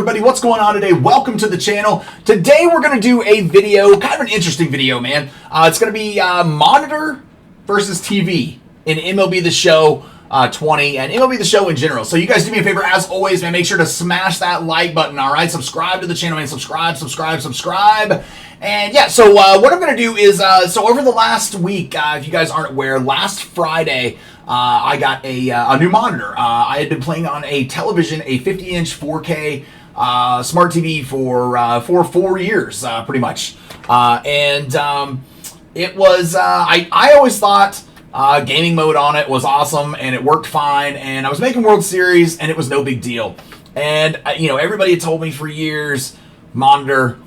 everybody? What's going on today? Welcome to the channel. Today we're going to do a video, kind of an interesting video, man. It's going to be monitor versus TV in MLB The Show 20 and MLB The Show in general. So you guys do me a favor, as always, man, make sure to smash that like button, all right? Subscribe to the channel, man. Subscribe. And yeah, so what I'm going to do is, so over the last week, if you guys aren't aware, last Friday, I got a new monitor. I had been playing on a television, a 50-inch 4K smart TV for 4 years, pretty much. It was, I always thought gaming mode on it was awesome, and it worked fine, and I was making World Series, and it was no big deal. And, you know, everybody had told me for years, monitor,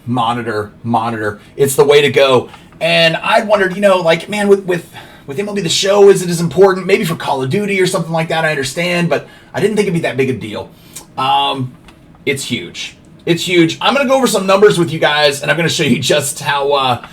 it's the way to go. And I wondered, you know, like, man, with MLB The Show, is it as important? Maybe for Call of Duty or something like that, I understand, but I didn't think it'd be that big a deal. It's huge. It's huge. I'm going to go over some numbers with you guys, and I'm going to show you just how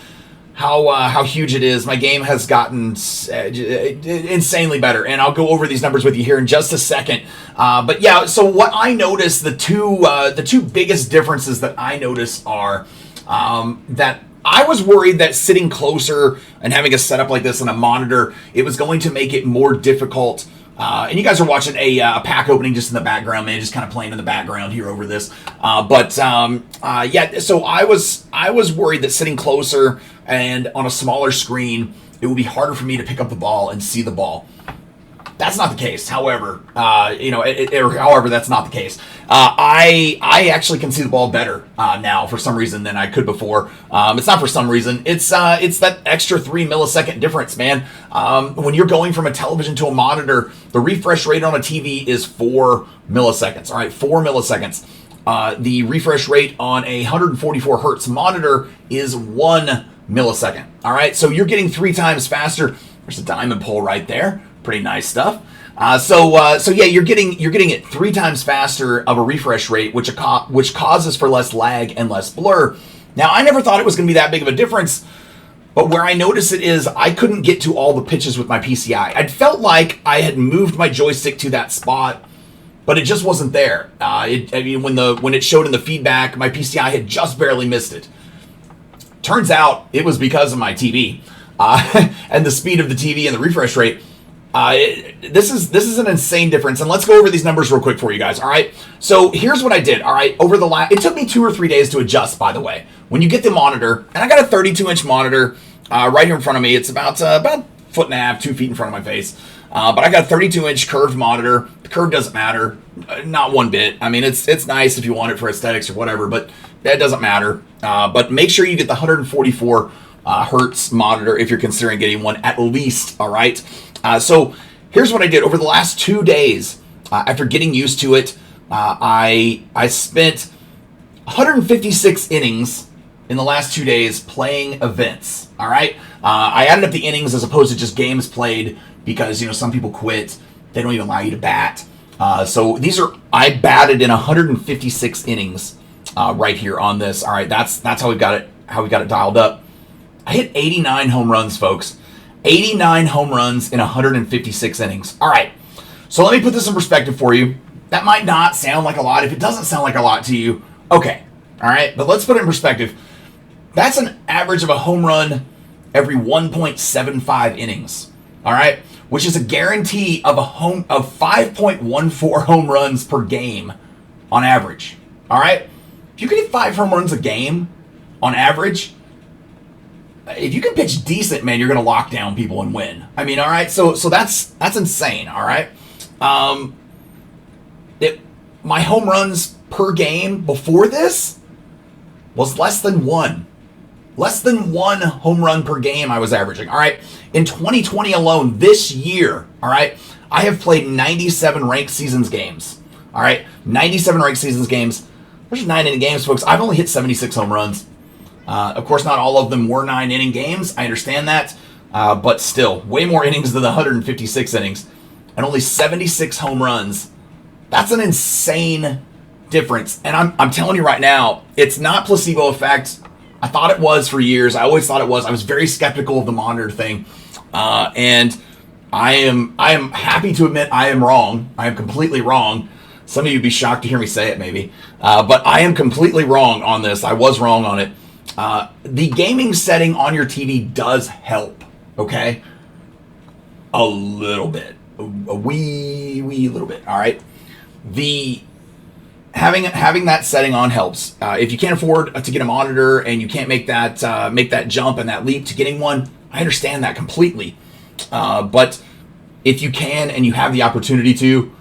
huge it is. My game has gotten insanely better, and I'll go over these numbers with you here in just a second. But yeah, so what I noticed, the two biggest differences that I noticed are that I was worried that sitting closer and having a setup like this on a monitor, it was going to make it more difficult. And you guys are watching a pack opening just in the background, man, just kind of playing in the background here over this. Yeah, so I was worried that sitting closer and on a smaller screen, it would be harder for me to pick up the ball and see the ball. That's not the case. However, however, that's not the case. I actually can see the ball better now for some reason than I could before. It's not for some reason. It's that extra 3 millisecond difference, man. When you're going from a television to a monitor, the refresh rate on a TV is 4 milliseconds. All right, 4 milliseconds. The refresh rate on a 144 hertz monitor is 1 millisecond. All right, so you're getting 3 times faster. There's a diamond pull right there. Pretty nice stuff. So yeah, you're getting it 3 times faster of a refresh rate, which causes for less lag and less blur. Now, I never thought it was going to be that big of a difference, but where I noticed it is I couldn't get to all the pitches with my PCI. I felt like I had moved my joystick to that spot, but it just wasn't there. When it showed in the feedback, my PCI had just barely missed it. Turns out it was because of my TV and the speed of the TV and the refresh rate. This is an insane difference, and let's go over these numbers real quick for you guys. All right, so here's what I did. All right, it took me 2 or 3 days to adjust, by the way. When you get the monitor, and I got a 32-inch monitor right here in front of me. It's about 1.5 feet, 2 feet in front of my face. But I got a 32-inch curved monitor. The curve doesn't matter, not one bit. I mean, it's nice if you want it for aesthetics or whatever, but that doesn't matter. But make sure you get the 144 hertz monitor if you're considering getting one at least. All right. So here's what I did over the last 2 days. After getting used to it, I spent 156 innings in the last 2 days playing events. All right. I added up the innings as opposed to just games played because, you know, some people quit. They don't even allow you to bat. So I batted in 156 innings right here on this. All right. That's how we got it dialed up. I hit 89 home runs, folks. 89 home runs in 156 innings. All right, so let me put this in perspective for you. That might not sound like a lot. If it doesn't sound like a lot to you, okay. All right, but let's put it in perspective. That's an average of a home run every 1.75 innings. All right, which is a guarantee of 5.14 home runs per game on average. All right, if you can hit 5 home runs a game on average, if you can pitch decent, man, you're going to lock down people and win. I mean, all right, so that's insane, all right? My home runs per game before this was less than 1. Less than 1 home run per game I was averaging, all right? In 2020 alone, this year, all right, I have played 97 ranked seasons games, all right? 97 ranked seasons games. There's 9 inning games, folks. I've only hit 76 home runs. Of course, not all of them were 9-inning games. I understand that. But still, way more innings than the 156 innings. And only 76 home runs. That's an insane difference. And I'm telling you right now, it's not placebo effect. I thought it was for years. I always thought it was. I was very skeptical of the monitor thing. And I am happy to admit I am wrong. I am completely wrong. Some of you would be shocked to hear me say it, maybe. But I am completely wrong on this. I was wrong on it. The gaming setting on your TV does help, okay? A little bit. A wee little bit, all right? Having that setting on helps. If you can't afford to get a monitor and you can't make that jump and that leap to getting one, I understand that completely. But if you can and you have the opportunity to,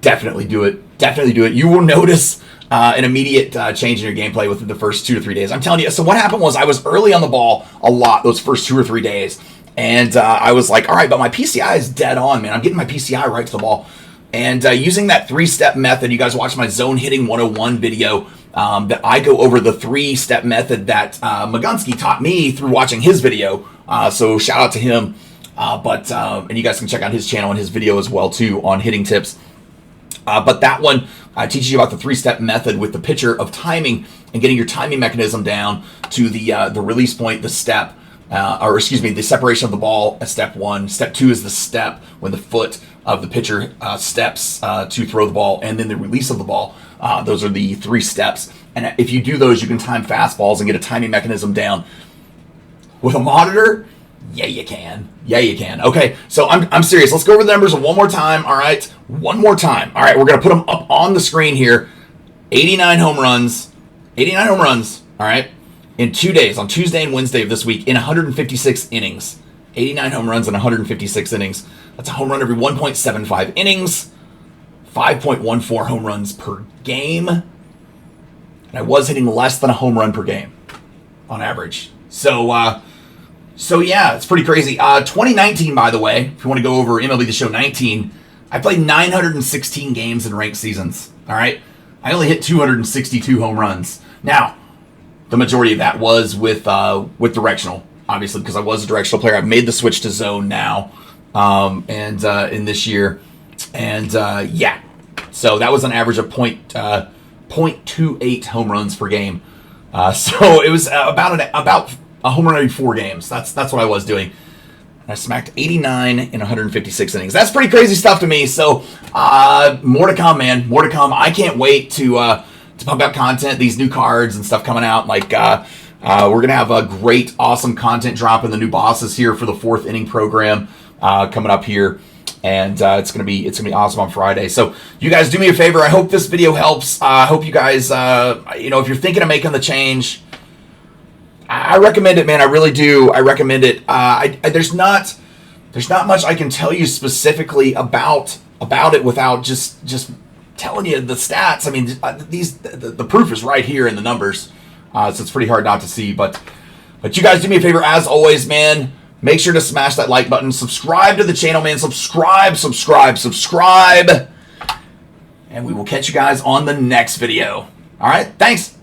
definitely do it. Definitely do it. You will notice an immediate change in your gameplay within the first 2 to 3 days. I'm telling you. So what happened was I was early on the ball a lot those first 2 or 3 days. And I was like, all right, but my PCI is dead on, man. I'm getting my PCI right to the ball. And using that 3-step method, you guys watched my Zone Hitting 101 video that I go over the 3-step method that Magunsky taught me through watching his video. So shout out to him. And you guys can check out his channel and his video as well, too, on hitting tips. But that one teaches you about the 3-step method with the picture of timing and getting your timing mechanism down to the release point, the step, the separation of the ball as step 1. Step 2 is the step when the foot of the pitcher steps to throw the ball, and then the release of the ball. Those are the 3 steps. And if you do those, you can time fastballs and get a timing mechanism down. With a monitor, yeah, you can. Yeah, you can. Okay, so I'm serious. Let's go over the numbers one more time, all right? One more time. All right, we're going to put them up on the screen here. 89 home runs. 89 home runs, all right, in 2 days, on Tuesday and Wednesday of this week, in 156 innings. 89 home runs in 156 innings. That's a home run every 1.75 innings. 5.14 home runs per game. And I was hitting less than a home run per game on average. So yeah, it's pretty crazy. 2019, by the way, if you want to go over MLB The Show 19, I played 916 games in ranked seasons. All right, I only hit 262 home runs. Now, the majority of that was with directional, obviously, because I was a directional player. I've made the switch to zone now, in this year, and yeah, so that was an average of 0.28 home runs per game. So it was about a home run every 4 games. That's what I was doing. And I smacked 89 in 156 innings. That's pretty crazy stuff to me. So more to come, man. More to come. I can't wait to pump out content. These new cards and stuff coming out. Like we're gonna have a great, awesome content drop in the new bosses here for the 4th inning program coming up here. And it's gonna be awesome on Friday. So you guys do me a favor. I hope this video helps. I hope you guys, if you're thinking of making the change, I recommend it, man. I really do. I recommend it. There's not much I can tell you specifically about it without just telling you the stats. I mean, the proof is right here in the numbers, so it's pretty hard not to see. But you guys do me a favor, as always, man. Make sure to smash that like button. Subscribe to the channel, man. Subscribe. And we will catch you guys on the next video. All right? Thanks.